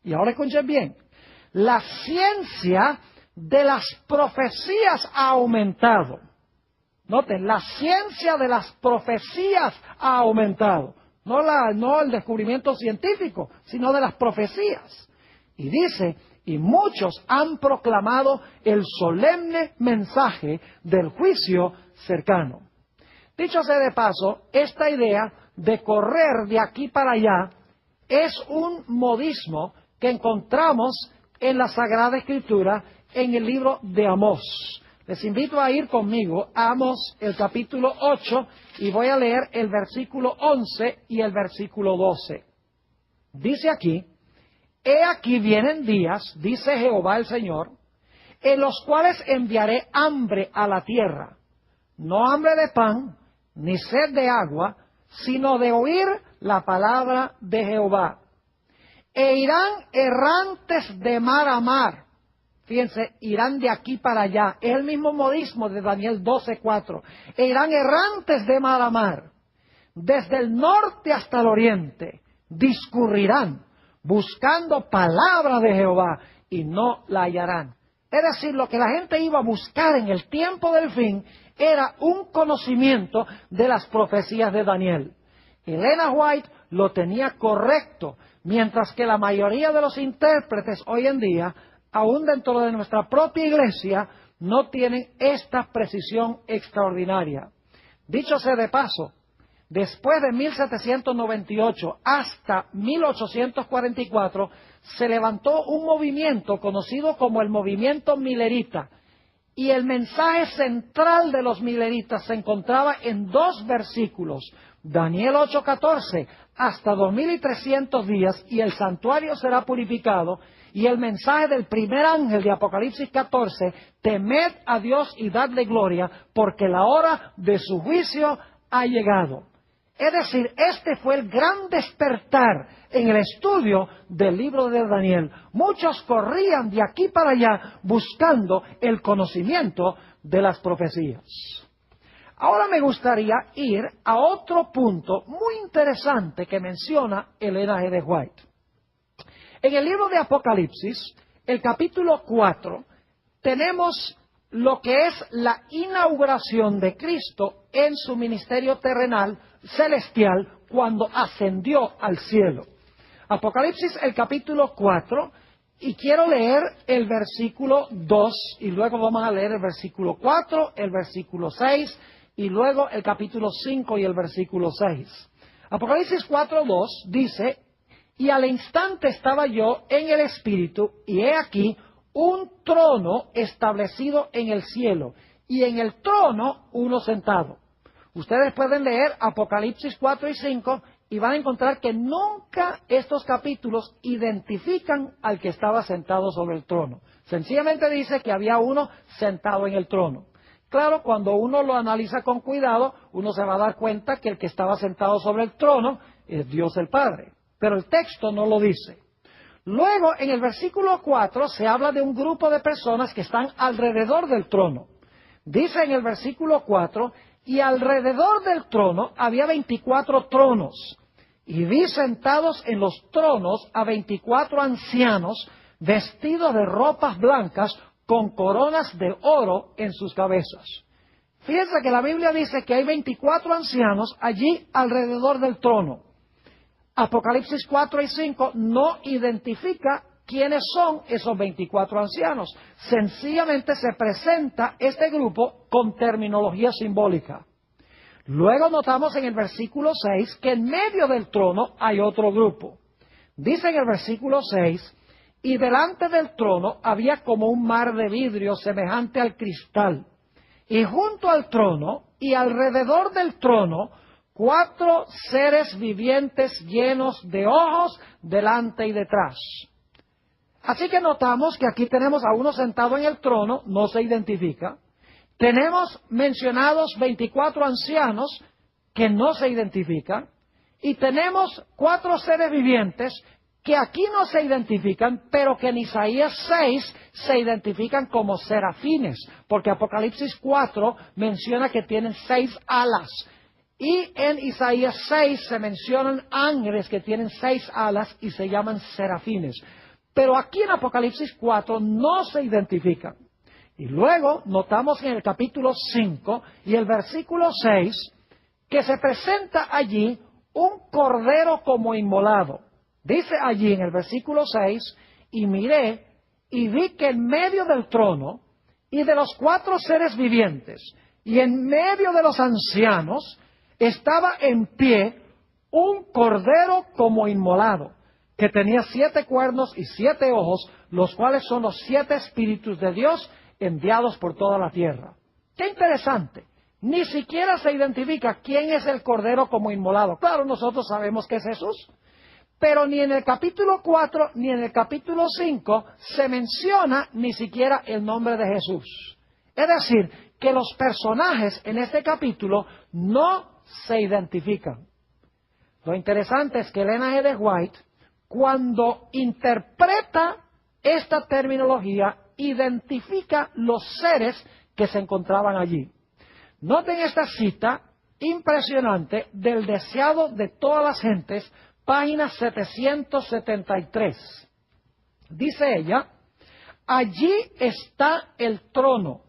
Y ahora escuchen bien, la ciencia de las profecías ha aumentado. Noten, la ciencia de las profecías ha aumentado. No el descubrimiento científico, sino de las profecías. Y dice, y muchos han proclamado el solemne mensaje del juicio cercano. Dicho sea de paso, esta idea de correr de aquí para allá es un modismo que encontramos en la Sagrada Escritura en el libro de Amós. Les invito a ir conmigo a Amós, el capítulo 8, y voy a leer el versículo 11 y el versículo 12. Dice aquí, he aquí vienen días, dice Jehová el Señor, en los cuales enviaré hambre a la tierra, no hambre de pan, ni sed de agua, sino de oír la palabra de Jehová. E irán errantes de mar a mar. Fíjense, irán de aquí para allá. Es el mismo modismo de Daniel 12:4. E irán errantes de mar a mar. Desde el norte hasta el oriente. Discurrirán, buscando palabra de Jehová, y no la hallarán. Es decir, lo que la gente iba a buscar en el tiempo del fin era un conocimiento de las profecías de Daniel. Elena White lo tenía correcto, mientras que la mayoría de los intérpretes hoy en día, aún dentro de nuestra propia iglesia, no tienen esta precisión extraordinaria. Dicho sea de paso, después de 1798 hasta 1844, se levantó un movimiento conocido como el movimiento milerita. Y el mensaje central de los mileritas se encontraba en dos versículos, Daniel 8:14, hasta 2300 días y el santuario será purificado, y el mensaje del primer ángel de Apocalipsis 14, temed a Dios y dadle gloria, porque la hora de su juicio ha llegado. Es decir, este fue el gran despertar en el estudio del libro de Daniel. Muchos corrían de aquí para allá buscando el conocimiento de las profecías. Ahora me gustaría ir a otro punto muy interesante que menciona Elena G. de White. En el libro de Apocalipsis, el capítulo 4, tenemos lo que es la inauguración de Cristo en su ministerio terrenal celestial cuando ascendió al cielo. Apocalipsis, el capítulo 4, y quiero leer el versículo 2, y luego vamos a leer el versículo 4, el versículo 6, y luego el capítulo 5 y el versículo 6. Apocalipsis 4:2 dice, y al instante estaba yo en el Espíritu, y he aquí un trono establecido en el cielo, y en el trono uno sentado. Ustedes pueden leer Apocalipsis 4 y 5 y van a encontrar que nunca estos capítulos identifican al que estaba sentado sobre el trono. Sencillamente dice que había uno sentado en el trono. Claro, cuando uno lo analiza con cuidado, uno se va a dar cuenta que el que estaba sentado sobre el trono es Dios el Padre. Pero el texto no lo dice. Luego, en el versículo 4, se habla de un grupo de personas que están alrededor del trono. Dice en el versículo 4, y alrededor del trono había 24 tronos, y vi sentados en los tronos a 24 ancianos, vestidos de ropas blancas, con coronas de oro en sus cabezas. Fíjense que la Biblia dice que hay 24 ancianos allí alrededor del trono. Apocalipsis 4 y 5 no identifica quiénes son esos 24 ancianos. Sencillamente se presenta este grupo con terminología simbólica. Luego notamos en el versículo 6 que en medio del trono hay otro grupo. Dice en el versículo 6, y delante del trono había como un mar de vidrio semejante al cristal. Y junto al trono y alrededor del trono, 4 seres vivientes llenos de ojos delante y detrás. Así que notamos que aquí tenemos a uno sentado en el trono, no se identifica. Tenemos mencionados 24 ancianos que no se identifican. Y tenemos 4 seres vivientes que aquí no se identifican, pero que en Isaías 6 se identifican como serafines, porque Apocalipsis 4 menciona que tienen 6 alas. Y en Isaías 6 se mencionan ángeles que tienen 6 alas y se llaman serafines. Pero aquí en Apocalipsis 4 no se identifican. Y luego notamos en el capítulo 5 y el versículo 6 que se presenta allí un cordero como inmolado. Dice allí en el versículo 6, y miré y vi que en medio del trono y de los 4 seres vivientes y en medio de los ancianos estaba en pie un cordero como inmolado, que tenía 7 cuernos y 7 ojos, los cuales son los 7 espíritus de Dios enviados por toda la tierra. ¡Qué interesante! Ni siquiera se identifica quién es el cordero como inmolado. Claro, nosotros sabemos que es Jesús. Pero ni en el capítulo 4 ni en el capítulo 5 se menciona ni siquiera el nombre de Jesús. Es decir, que los personajes en este capítulo no se identifican. Lo interesante es que Elena G. de White, cuando interpreta esta terminología, identifica los seres que se encontraban allí. Noten esta cita impresionante del deseado de todas las gentes, página 773. Dice ella, allí está el trono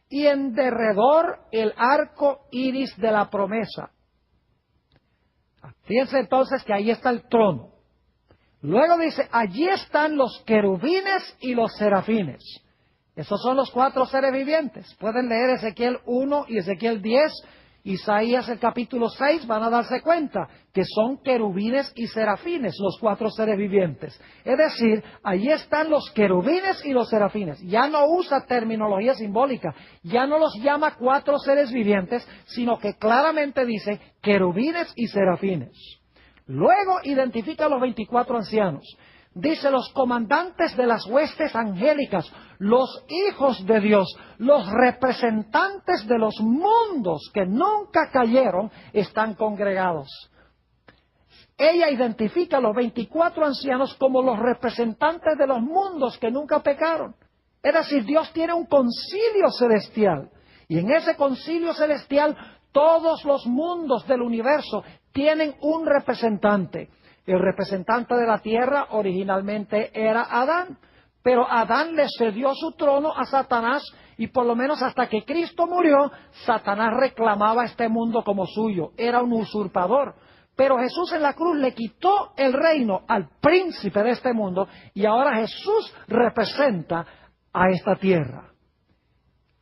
y en derredor el arco iris de la promesa. Fíjense entonces que ahí está el trono. Luego dice, allí están los querubines y los serafines. Esos son los 4 seres vivientes. Pueden leer Ezequiel 1 y Ezequiel 10 Isaías el capítulo 6, van a darse cuenta que son querubines y serafines, los 4 seres vivientes. Es decir, allí están los querubines y los serafines. Ya no usa terminología simbólica, ya no los llama 4 seres vivientes, sino que claramente dice querubines y serafines. Luego identifica a los 24 ancianos. Dice los comandantes de las huestes angélicas, los hijos de Dios, los representantes de los mundos que nunca cayeron, están congregados. Ella identifica a los 24 ancianos como los representantes de los mundos que nunca pecaron. Es decir, Dios tiene un concilio celestial. Y en ese concilio celestial, todos los mundos del universo tienen un representante. El representante de la tierra originalmente era Adán, pero Adán le cedió su trono a Satanás y por lo menos hasta que Cristo murió, Satanás reclamaba este mundo como suyo, era un usurpador. Pero Jesús en la cruz le quitó el reino al príncipe de este mundo y ahora Jesús representa a esta tierra.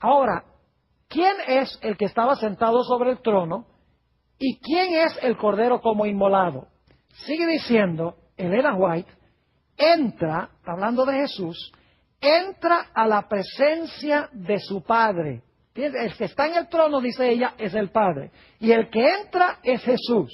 Ahora, ¿quién es el que estaba sentado sobre el trono y quién es el cordero como inmolado? Sigue diciendo, Elena White, entra, hablando de Jesús, entra a la presencia de su Padre. El que está en el trono, dice ella, es el Padre. Y el que entra es Jesús.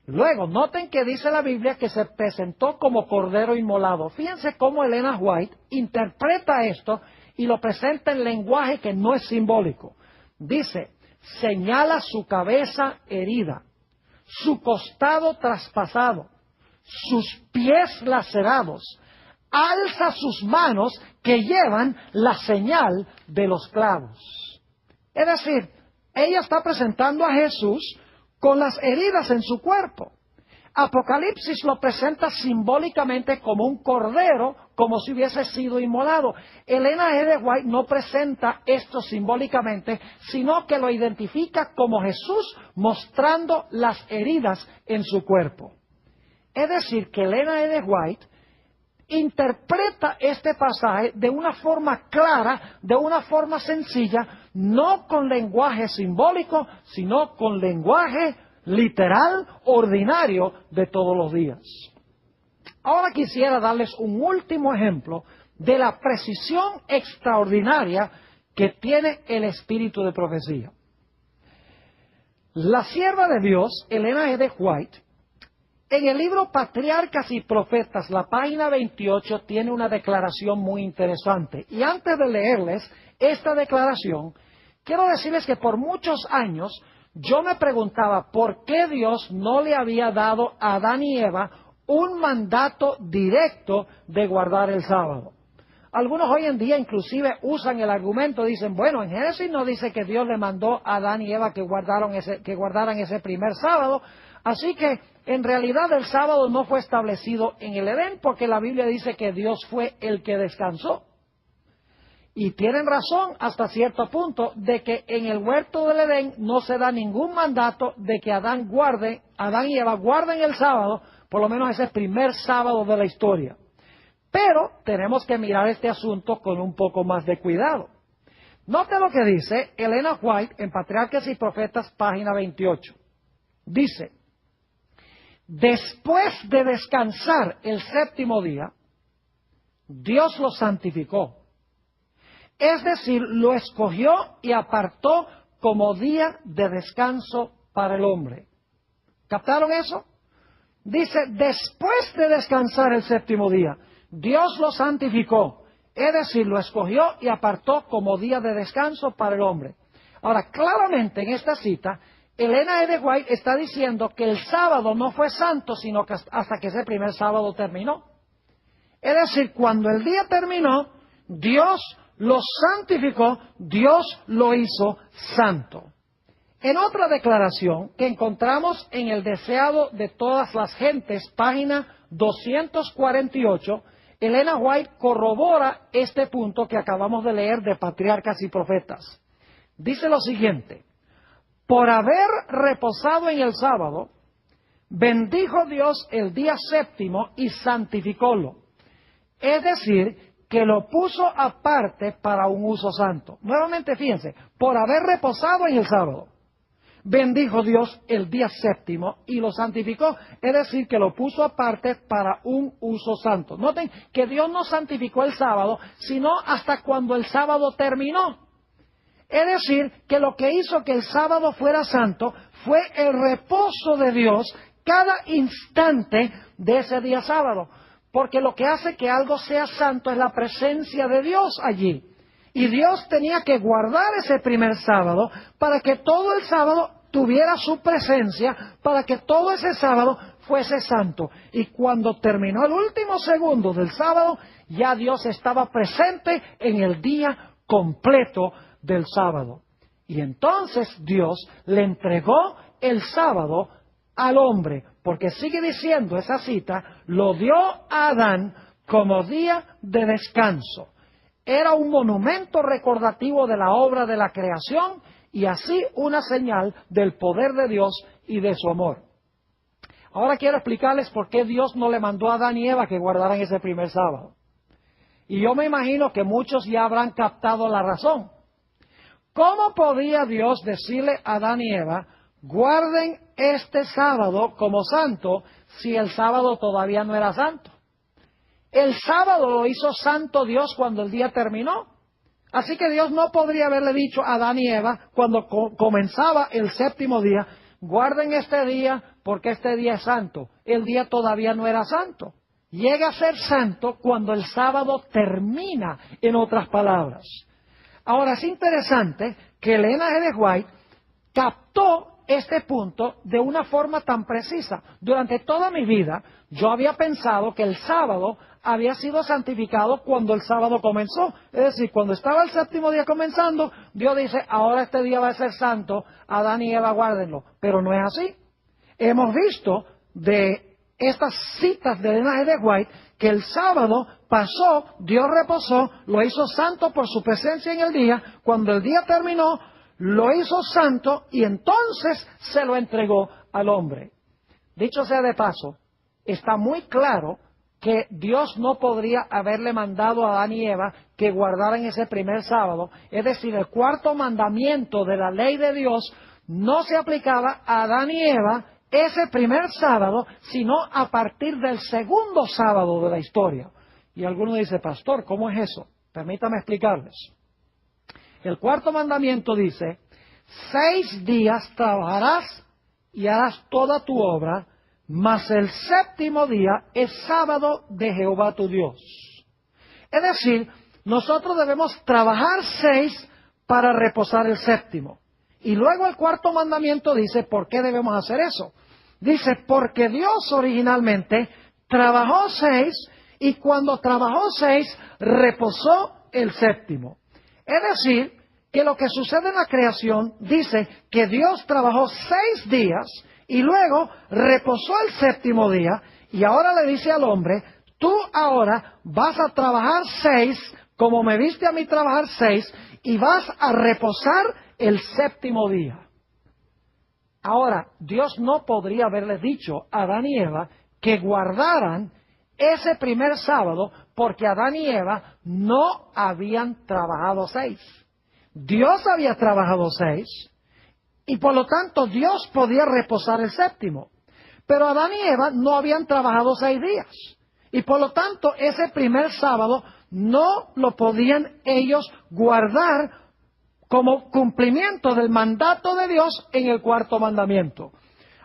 Luego, noten que dice la Biblia que se presentó como cordero inmolado. Fíjense cómo Elena White interpreta esto y lo presenta en lenguaje que no es simbólico. Dice, señala su cabeza herida, su costado traspasado, sus pies lacerados, alza sus manos que llevan la señal de los clavos. Es decir, ella está presentando a Jesús con las heridas en su cuerpo. Apocalipsis lo presenta simbólicamente como un cordero, como si hubiese sido inmolado. Elena G. White no presenta esto simbólicamente, sino que lo identifica como Jesús mostrando las heridas en su cuerpo. Es decir, que Elena G. White interpreta este pasaje de una forma clara, de una forma sencilla, no con lenguaje simbólico, sino con lenguaje literal, ordinario de todos los días. Ahora quisiera darles un último ejemplo de la precisión extraordinaria que tiene el espíritu de profecía. La sierva de Dios, Elena G. White, en el libro Patriarcas y Profetas, la página 28, tiene una declaración muy interesante. Y antes de leerles esta declaración, quiero decirles que por muchos años yo me preguntaba por qué Dios no le había dado a Adán y Eva un mandato directo de guardar el sábado. Algunos hoy en día inclusive usan el argumento, dicen, bueno, en Génesis no dice que Dios le mandó a Adán y Eva que guardaran ese primer sábado, así que en realidad el sábado no fue establecido en el Edén porque la Biblia dice que Dios fue el que descansó. Y tienen razón hasta cierto punto de que en el huerto del Edén no se da ningún mandato de que Adán y Eva guarden el sábado, por lo menos ese primer sábado de la historia. Pero tenemos que mirar este asunto con un poco más de cuidado. Note lo que dice Elena White en Patriarcas y Profetas, página 28. Dice, Después de descansar el séptimo día, Dios lo santificó. Es decir, lo escogió y apartó como día de descanso para el hombre. ¿Captaron eso? Dice, después de descansar el séptimo día, Dios lo santificó. Es decir, lo escogió y apartó como día de descanso para el hombre. Ahora, claramente en esta cita, Elena G. de White está diciendo que el sábado no fue santo, sino que hasta que ese primer sábado terminó. Es decir, cuando el día terminó, Dios lo santificó, Dios lo hizo santo. En otra declaración que encontramos en El deseado de todas las gentes, página 248, Elena White corrobora este punto que acabamos de leer de Patriarcas y Profetas. Dice lo siguiente: por haber reposado en el sábado, bendijo Dios el día séptimo y santificólo. Es decir, que lo puso aparte para un uso santo. Nuevamente, fíjense, por haber reposado en el sábado, bendijo Dios el día séptimo y lo santificó, es decir, que lo puso aparte para un uso santo. Noten que Dios no santificó el sábado, sino hasta cuando el sábado terminó. Es decir, que lo que hizo que el sábado fuera santo fue el reposo de Dios cada instante de ese día sábado. Porque lo que hace que algo sea santo es la presencia de Dios allí. Y Dios tenía que guardar ese primer sábado para que todo el sábado tuviera su presencia, para que todo ese sábado fuese santo. Y cuando terminó el último segundo del sábado, ya Dios estaba presente en el día completo del sábado. Y entonces Dios le entregó el sábado al hombre, porque sigue diciendo esa cita, lo dio a Adán como día de descanso. Era un monumento recordativo de la obra de la creación y así una señal del poder de Dios y de su amor. Ahora quiero explicarles por qué Dios no le mandó a Adán y Eva que guardaran ese primer sábado. Y yo me imagino que muchos ya habrán captado la razón. ¿Cómo podía Dios decirle a Adán y Eva, guarden este sábado como santo, si el sábado todavía no era santo? El sábado lo hizo santo Dios cuando el día terminó. Así que Dios no podría haberle dicho a Adán y Eva, cuando comenzaba el séptimo día, guarden este día porque este día es santo. El día todavía no era santo. Llega a ser santo cuando el sábado termina, en otras palabras. Ahora, es interesante que Elena G. de White captó este punto de una forma tan precisa. Durante toda mi vida, yo había pensado que el sábado había sido santificado cuando el sábado comenzó. Es decir, cuando estaba el séptimo día comenzando, Dios dice, ahora este día va a ser santo, Adán y Eva guárdenlo. Pero no es así. Hemos visto de estas citas de Elena G. de White que el sábado pasó, Dios reposó, lo hizo santo por su presencia en el día. Cuando el día terminó, lo hizo santo y entonces se lo entregó al hombre. Dicho sea de paso, está muy claro que Dios no podría haberle mandado a Adán y Eva que guardaran ese primer sábado. Es decir, el cuarto mandamiento de la ley de Dios no se aplicaba a Adán y Eva ese primer sábado, sino a partir del segundo sábado de la historia. Y alguno dice, pastor, ¿cómo es eso? Permítame explicarles. El cuarto mandamiento dice, 6 días trabajarás y harás toda tu obra, mas el séptimo día es sábado de Jehová tu Dios. Es decir, nosotros debemos trabajar 6 para reposar el séptimo. Y luego el cuarto mandamiento dice, ¿por qué debemos hacer eso? Dice, porque Dios originalmente trabajó 6 y cuando trabajó 6, reposó el séptimo. Es decir, que lo que sucede en la creación dice que Dios trabajó 6 días y luego reposó el séptimo día y ahora le dice al hombre, tú ahora vas a trabajar 6 como me viste a mí trabajar 6 y vas a reposar el séptimo día. Ahora, Dios no podría haberle dicho a Adán y Eva que guardaran ese primer sábado porque Adán y Eva no habían trabajado 6. Dios había trabajado 6 y por lo tanto Dios podía reposar el séptimo. Pero Adán y Eva no habían trabajado 6 días. Y por lo tanto, ese primer sábado no lo podían ellos guardar como cumplimiento del mandato de Dios en el 4º mandamiento.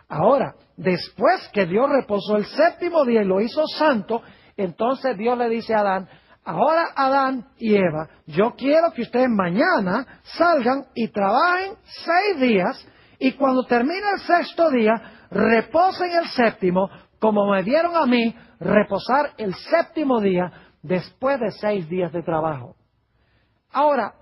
Ahora, después que Dios reposó el 7º día y lo hizo santo, entonces Dios le dice a Adán: ahora Adán y Eva, yo quiero que ustedes mañana salgan y trabajen 6 días, y cuando termine el 6º día, reposen el 7º, como me vieron a mí reposar el 7º día después de 6 días de trabajo. Ahora,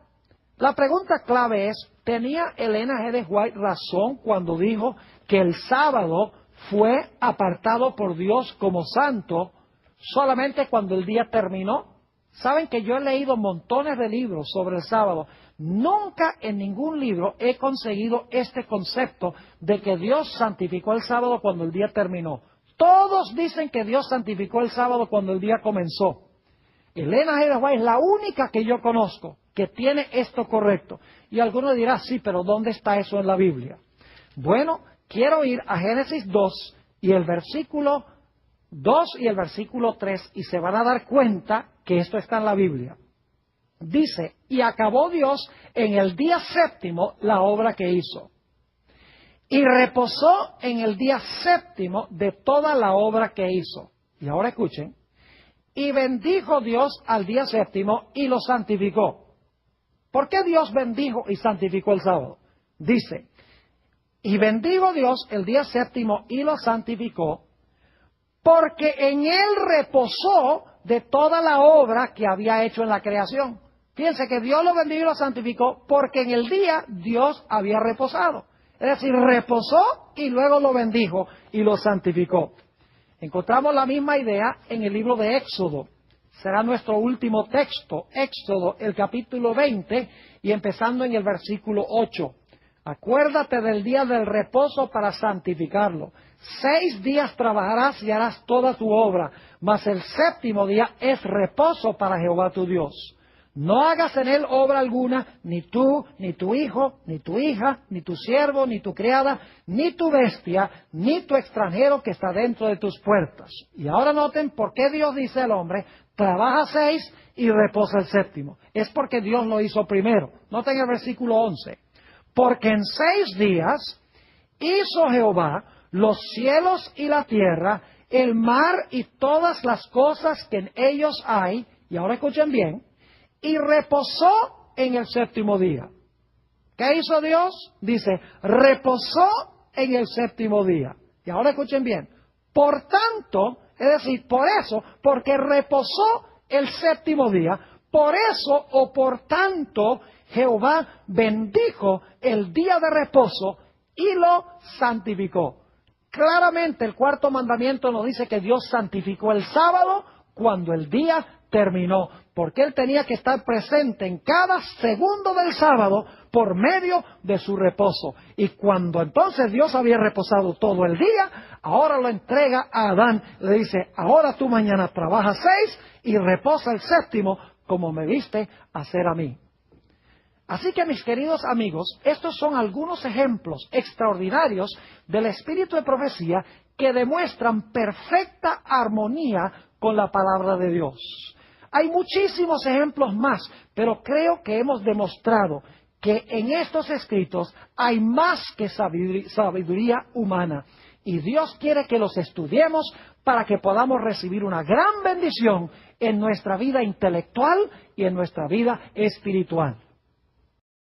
la pregunta clave es: ¿tenía Elena G. de White razón cuando dijo que el sábado fue apartado por Dios como santo solamente cuando el día terminó? Saben que yo he leído montones de libros sobre el sábado. Nunca en ningún libro he conseguido este concepto de que Dios santificó el sábado cuando el día terminó. Todos dicen que Dios santificó el sábado cuando el día comenzó. Elena G. de White es la única que yo conozco que tiene esto correcto. Y alguno dirá: sí, pero ¿dónde está eso en la Biblia? Bueno, quiero ir a Génesis 2 y el versículo 2 y el versículo 3, y se van a dar cuenta que esto está en la Biblia. Dice: y acabó Dios en el día 7º la obra que hizo, y reposó en el día 7º de toda la obra que hizo. Y ahora escuchen: y bendijo Dios al día 7º y lo santificó. ¿Por qué Dios bendijo y santificó el sábado? Dice: y bendijo Dios el día 7º y lo santificó, porque en él reposó de toda la obra que había hecho en la creación. Fíjense que Dios lo bendijo y lo santificó porque en el día Dios había reposado. Es decir, reposó y luego lo bendijo y lo santificó. Encontramos la misma idea en el libro de Éxodo. Será nuestro último texto, Éxodo, el capítulo 20, y empezando en el versículo 8. Acuérdate del día del reposo para santificarlo. 6 días trabajarás y harás toda tu obra, mas el 7º día es reposo para Jehová tu Dios. No hagas en él obra alguna, ni tú, ni tu hijo, ni tu hija, ni tu siervo, ni tu criada, ni tu bestia, ni tu extranjero que está dentro de tus puertas. Y ahora noten por qué Dios dice al hombre: trabaja 6 y reposa el 7º. Es porque Dios lo hizo primero. Noten el versículo 11. Porque en 6 días hizo Jehová los cielos y la tierra, el mar y todas las cosas que en ellos hay. Y ahora escuchen bien: y reposó en el 7º día. ¿Qué hizo Dios? Dice: reposó en el 7º día. Y ahora escuchen bien: por tanto, es decir, por eso, porque reposó el 7º día, por eso o por tanto Jehová bendijo el día de reposo y lo santificó. Claramente el 4º mandamiento nos dice que Dios santificó el sábado cuando el día terminó, porque Él tenía que estar presente en cada segundo del sábado por medio de su reposo. Y cuando entonces Dios había reposado todo el día, ahora lo entrega a Adán. Le dice: ahora tú mañana trabajas 6 y reposa el 7º, como me viste hacer a mí. Así que, mis queridos amigos, estos son algunos ejemplos extraordinarios del espíritu de profecía que demuestran perfecta armonía con la palabra de Dios. Hay muchísimos ejemplos más, pero creo que hemos demostrado que en estos escritos hay más que sabiduría humana. Y Dios quiere que los estudiemos para que podamos recibir una gran bendición en nuestra vida intelectual y en nuestra vida espiritual.